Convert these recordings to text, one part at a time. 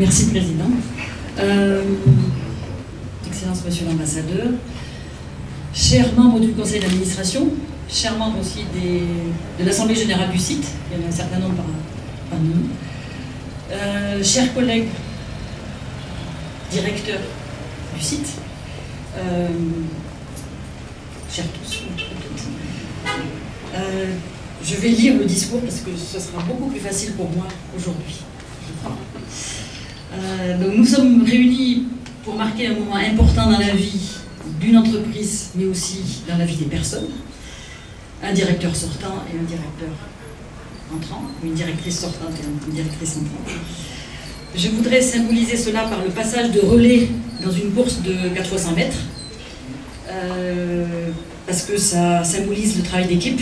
Merci, Président. Excellence, Monsieur l'Ambassadeur, chers membres du Conseil d'administration, chers membres aussi de l'Assemblée Générale du site, il y en a un certain nombre parmi nous, chers collègues directeurs du site, chers tous, je vais lire le discours parce que ce sera beaucoup plus facile pour moi aujourd'hui. Donc nous sommes réunis pour marquer un moment important dans la vie d'une entreprise, mais aussi dans la vie des personnes. Un directeur sortant et un directeur entrant, une directrice sortante et une directrice entrante. Je voudrais symboliser cela par le passage de relais dans une course de 4 fois 100 mètres, parce que ça symbolise le travail d'équipe.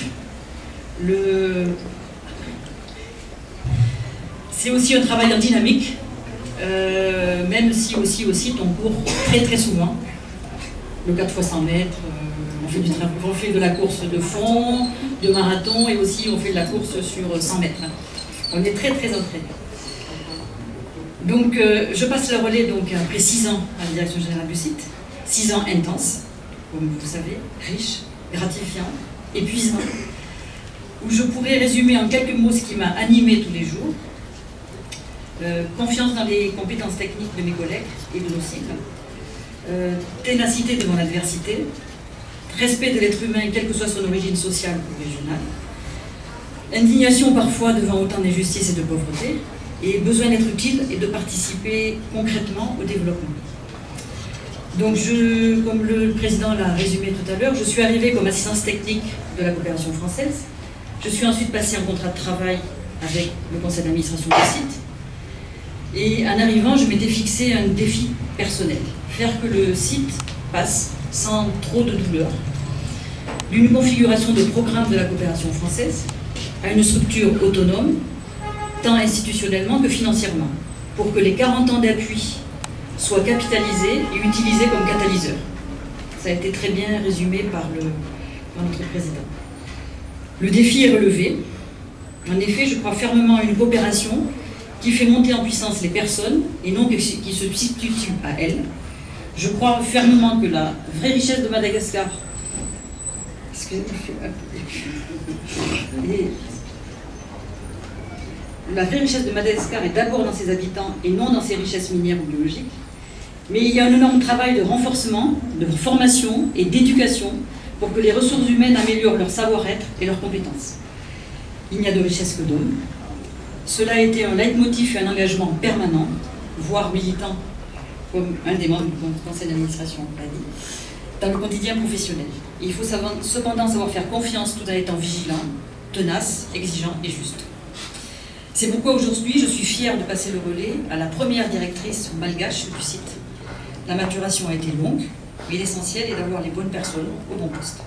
C'est aussi un travail en dynamique, même si aussi on court très souvent. Le 4 fois 100 mètres, on fait de la course de fond, de marathon, et aussi on fait de la course sur 100 mètres. On est très entraîné. Donc je passe le relais donc, après 6 ans à la direction générale du site, 6 ans intenses, comme vous savez, riches, gratifiants, épuisants, où je pourrais résumer en quelques mots ce qui m'a animé tous les jours. Confiance dans les compétences techniques de mes collègues et de nos sites, ténacité devant l'adversité, respect de l'être humain quelle que soit son origine sociale ou régionale, indignation parfois devant autant d'injustice et de pauvreté, et besoin d'être utile et de participer concrètement au développement. Donc comme le Président l'a résumé tout à l'heure, je suis arrivée comme assistance technique de la coopération française. Je suis ensuite passée en contrat de travail avec le conseil d'administration du site. Et en arrivant, je m'étais fixé un défi personnel, faire que le site passe sans trop de douleur, d'une configuration de programme de la coopération française à une structure autonome, tant institutionnellement que financièrement, pour que les 40 ans d'appui soient capitalisés et utilisés comme catalyseurs. Ça a été très bien résumé par notre Président. Le défi est relevé. En effet, je crois fermement à une coopération qui fait monter en puissance les personnes et non qui se substitue à elles. Je crois fermement que la vraie richesse de Madagascar, la vraie richesse de Madagascar est d'abord dans ses habitants et non dans ses richesses minières ou biologiques. Mais il y a un énorme travail de renforcement, de formation et d'éducation pour que les ressources humaines améliorent leur savoir-être et leurs compétences. Il n'y a de richesse que d'hommes. Cela a été un leitmotiv et un engagement permanent, voire militant, comme un des membres du conseil d'administration l'a dit, dans le quotidien professionnel. Et il faut cependant savoir faire confiance tout en étant vigilant, tenace, exigeant et juste. C'est pourquoi aujourd'hui je suis fière de passer le relais à la première directrice malgache du site. La maturation a été longue, mais l'essentiel est d'avoir les bonnes personnes au bon poste.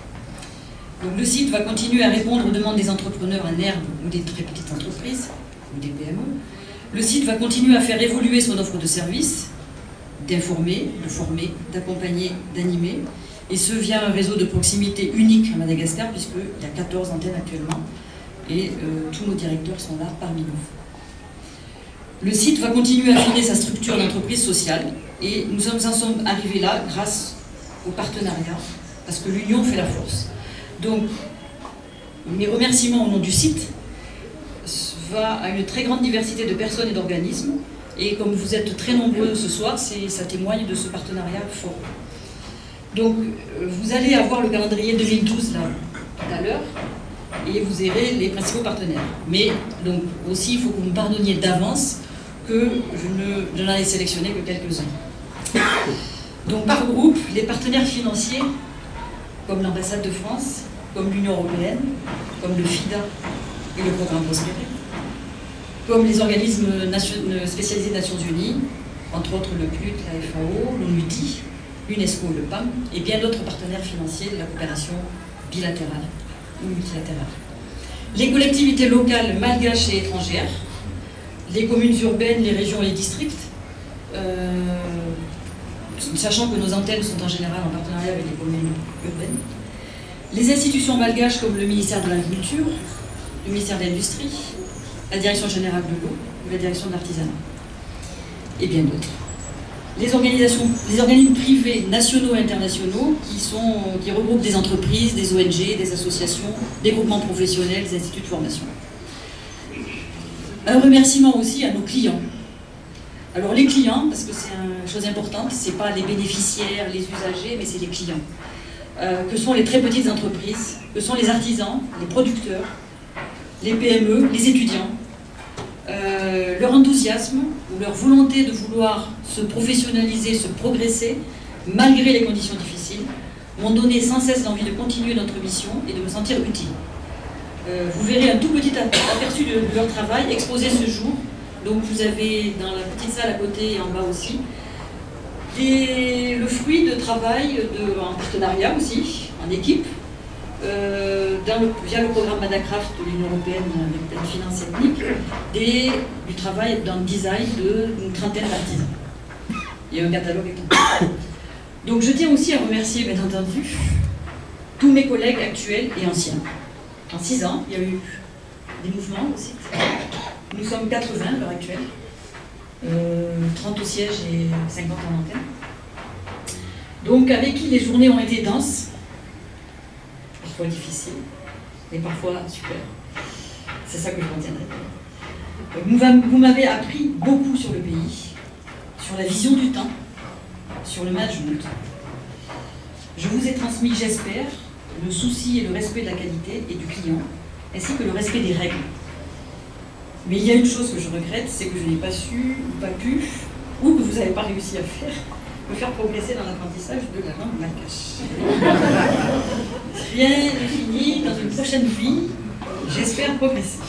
Donc le site va continuer à répondre aux demandes des entrepreneurs en herbe ou des très petites entreprises, ou des PME. Le site va continuer à faire évoluer son offre de services, d'informer, de former, d'accompagner, d'animer, et ce via un réseau de proximité unique à Madagascar, puisqu'il y a 14 antennes actuellement, et tous nos directeurs sont là parmi nous. Le site va continuer à affiner sa structure d'entreprise sociale, et nous en sommes arrivés là grâce au partenariat, parce que l'union fait la force. Donc, mes remerciements au nom du site va à une très grande diversité de personnes et d'organismes, et comme vous êtes très nombreux ce soir, ça témoigne de ce partenariat fort. Donc, vous allez avoir le calendrier 2012 là, tout à l'heure, et vous verrez les principaux partenaires. Mais donc aussi, il faut que vous me pardonniez d'avance que je n'en ai sélectionné que quelques-uns. Donc par groupe, les partenaires financiers, comme l'ambassade de France, comme l'Union européenne, comme le FIDA et le programme Prospérer, comme les organismes spécialisés des Nations Unies, entre autres le PNUD, la FAO, l'ONUDI, l'UNESCO, le PAM, et bien d'autres partenaires financiers de la coopération bilatérale ou multilatérale. Les collectivités locales malgaches et étrangères, les communes urbaines, les régions et les districts, sachant que nos antennes sont en général en partenariat avec les communes urbaines, les institutions malgaches comme le ministère de l'Agriculture, le ministère de l'Industrie, la Direction générale de l'eau ou la Direction de l'artisanat. et bien d'autres. Les organismes privés nationaux et internationaux qui regroupent des entreprises, des ONG, des associations, des groupements professionnels, des instituts de formation. Un remerciement aussi à nos clients. Alors les clients, parce que c'est une chose importante, ce n'est pas les bénéficiaires, les usagers, mais c'est les clients. Que sont les très petites entreprises, que sont les artisans, les producteurs, les PME, les étudiants. Leur enthousiasme ou leur volonté de vouloir se professionnaliser, se progresser, malgré les conditions difficiles, m'ont donné sans cesse l'envie de continuer notre mission et de me sentir utile. Vous verrez un tout petit aperçu de leur travail exposé ce jour. Donc vous avez dans la petite salle à côté et en bas aussi le fruit de travail en partenariat aussi, en équipe, via le programme Madacraft de l'Union européenne avec pleine finance ethnique, du travail dans le design d'une trentaine d'artisans. Il y a un catalogue étant. Donc je tiens aussi à remercier, bien entendu, tous mes collègues actuels et anciens. En 6 ans, il y a eu des mouvements au site. Nous sommes 80 à l'heure actuelle, 30 au siège et 50 en antenne. Donc avec qui les journées ont été denses, parfois difficiles, mais parfois super. C'est ça que je retiendrai. Vous m'avez appris beaucoup sur le pays, sur la vision du temps, sur le management. Je vous ai transmis, j'espère, le souci et le respect de la qualité et du client, ainsi que le respect des règles. Mais il y a une chose que je regrette, c'est que je n'ai pas su, ou pas pu, ou que vous n'avez pas réussi à faire, me faire progresser dans l'apprentissage de la langue malgache. Rien n'est fini, dans une prochaine vie, j'espère progresser.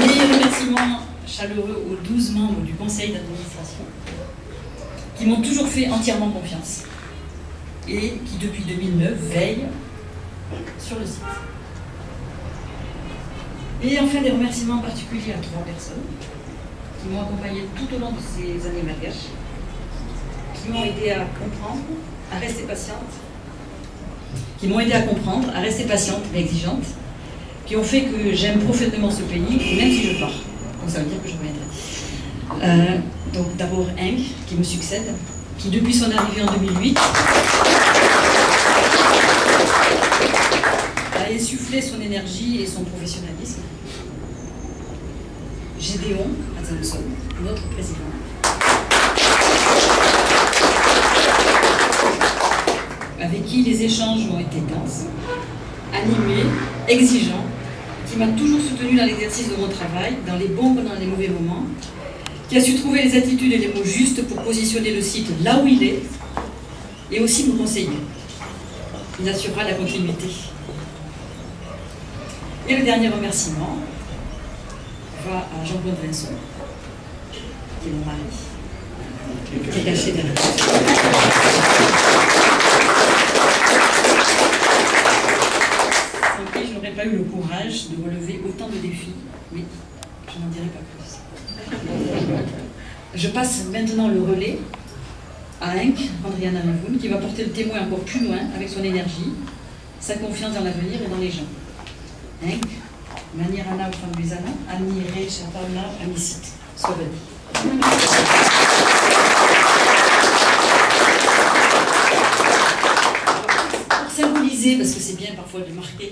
Mes remerciements chaleureux aux 12 membres du conseil d'administration qui m'ont toujours fait entièrement confiance et qui depuis 2009 veillent sur le site. Et enfin des remerciements particuliers à 3 personnes qui m'ont accompagné tout au long de ces années malgaches, qui m'ont aidé à comprendre, à rester patiente, mais exigeante, qui ont fait que j'aime profondément ce pays, même si je pars. Donc ça veut dire que je reviendrai. Donc d'abord Henk, qui me succède, qui depuis son arrivée en 2008 a insufflé son énergie et son professionnalisme. Gédéon Adamson, notre président. Avec qui les échanges ont été denses, animés, exigeants, qui m'a toujours soutenu dans l'exercice de mon travail, dans les bons comme dans les mauvais moments, qui a su trouver les attitudes et les mots justes pour positionner le site là où il est, et aussi me conseiller. Il assurera la continuité. Et le dernier remerciement va à Jean-Claude Vincent, qui est mon mari, qui est caché derrière. Sans qui je n'aurais pas eu le courage de relever autant de défis, mais je n'en dirai pas plus. Je passe maintenant le relais à Henk, Andriana Lavoun, qui va porter le témoin encore plus loin avec son énergie, sa confiance dans l'avenir et dans les gens. Henk, Manirana Ufambizana, Anire Chapana Amisit. Slovène. Pour symboliser, parce que c'est bien parfois de marquer,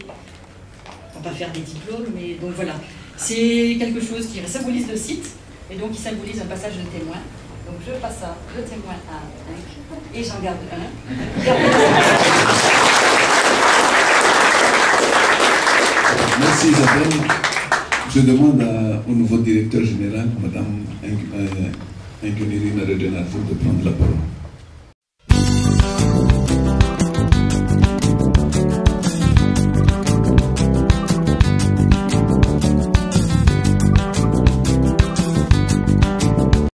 on va pas faire des diplômes, mais donc voilà, c'est quelque chose qui symbolise le site et donc qui symbolise un passage de témoin. Donc je passe le témoin à Henk et j'en garde un. Merci Isabelle. Je demande au nouveau directeur général, Madame Ngueniri Naredena, de prendre la parole.